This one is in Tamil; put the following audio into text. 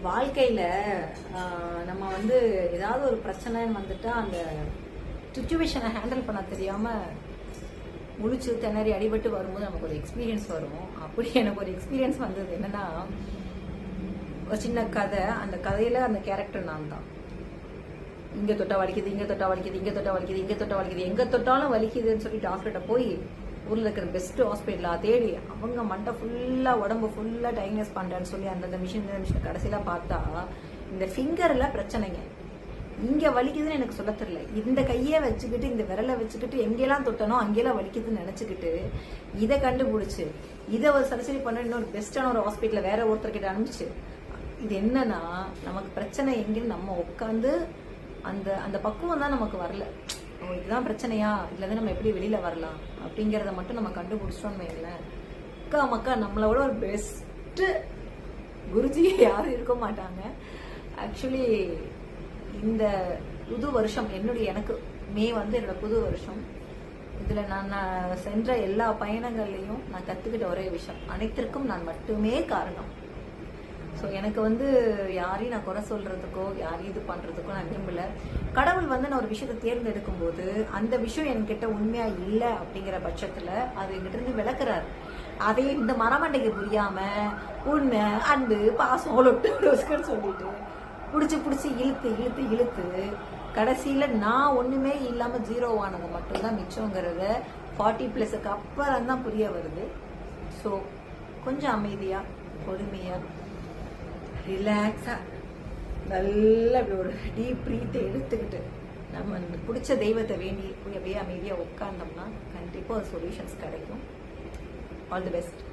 வாழ்க்கையில நம்ம வந்து ஏதாவது ஒரு பிரச்சனைன்னு வந்துட்டா அந்த சுச்சுவேஷனை ஹேண்டில் பண்ண தெரியாம முழிச்சு திணறி அடிபட்டு வரும்போது நமக்கு ஒரு எக்ஸ்பீரியன்ஸ் வரும். அப்படி எனக்கு ஒரு எக்ஸ்பீரியன்ஸ் வந்தது என்னன்னா, ஒரு சின்ன கதை. அந்த கதையில அந்த கேரக்டர் நான் தான். இங்க தொட்டா வலிக்குது, இங்க தொட்டா வலிக்குது, இங்க தொட்டா வலிக்குது, இங்க தொட்டா வலிக்குது, எங்க தொட்டாலும் வலிக்குதுன்னு சொல்லி டாக்டர்கிட்ட போய் ஊர்ல இருக்கிற பெஸ்ட் ஹாஸ்பிட்டலா தேடி அவங்க மண்டை ஃபுல்லா உடம்பு ஃபுல்லா டைக்னஸ் பண்றேன்னு சொல்லி அந்த மிஷின் கடைசியில பார்த்தா இந்த ஃபிங்கர்ல பிரச்சனைங்க. இங்க வலிக்குதுன்னு எனக்கு சொல்ல தெரியல. இந்த கையை வச்சுக்கிட்டு இந்த விரலை வச்சுக்கிட்டு எங்கெல்லாம் தொட்டனோ அங்கெல்லாம் வலிக்குதுன்னு நினைச்சுக்கிட்டு இதை கண்டுபிடிச்சு இதை ஒரு சர்ஜரி பண்ண இன்னொரு பெஸ்டான ஒரு ஹாஸ்பிட்டல வேற ஒருத்தர்கிட்ட அனுப்பிச்சு. இது என்னன்னா, நமக்கு பிரச்சனை எங்கன்னு நம்ம உட்காந்து அந்த அந்த பக்குவம் தான் நமக்கு வரல. இதுதான் பிரச்சனையா, இதுல நம்ம எப்படி வெளியில வரலாம் அப்படிங்கறத மட்டும் நம்ம கண்டுபிடிச்சோம்னு வைங்களேன், அக்கா மக்கா நம்மளோட ஒரு பெஸ்ட் குருஜி யாரும் இருக்க மாட்டாங்க. ஆக்சுவலி இந்த புது வருஷம் எனக்கு மே வந்து என்னோட புது வருஷம். இதுல நான் சென்ற எல்லா பயணங்கள்லயும் நான் கத்துக்கிட்ட ஒரே விஷயம், அனைத்திற்கும் நான் மட்டுமே காரணம். ஸோ எனக்கு வந்து யாரையும் நான் குறை சொல்றதுக்கோ யாரையும் இது பண்றதுக்கோ நான் விரும்பல. கடவுள் வந்து நான் ஒரு விஷயத்தை தேர்ந்தெடுக்கும் போது அந்த விஷயம் என்கிட்ட உண்மையா இல்லை அப்படிங்கிற பட்சத்துல அது என்கிட்ட இருந்து விளக்குறாரு. அதே இந்த மரமண்டைக்கு புரியாம உண்மை அன்பு பாசம் லொட்டுன்னு சொல்லிட்டு புடிச்சு இழுத்து இழுத்து இழுத்து கடைசியில நான் ஒண்ணுமே இல்லாம ஜீரோவானது மட்டும்தான் மிச்சங்கிறத 40+ அப்புறம் தான் புரிய வருது. ஸோ கொஞ்சம் அமைதியா பொறுமையா ரிலாக்ஸா நல்லா இப்படி ஒரு டீப் ப்ரீத்தை எடுத்துக்கிட்டு நம்ம பிடிச்ச தெய்வத்தை வேண்டி போய் அப்படியே அமைதியா உட்கார்ந்தோம்னா கண்டிப்பா ஒரு சொல்யூஷன்ஸ் கிடைக்கும். All the best.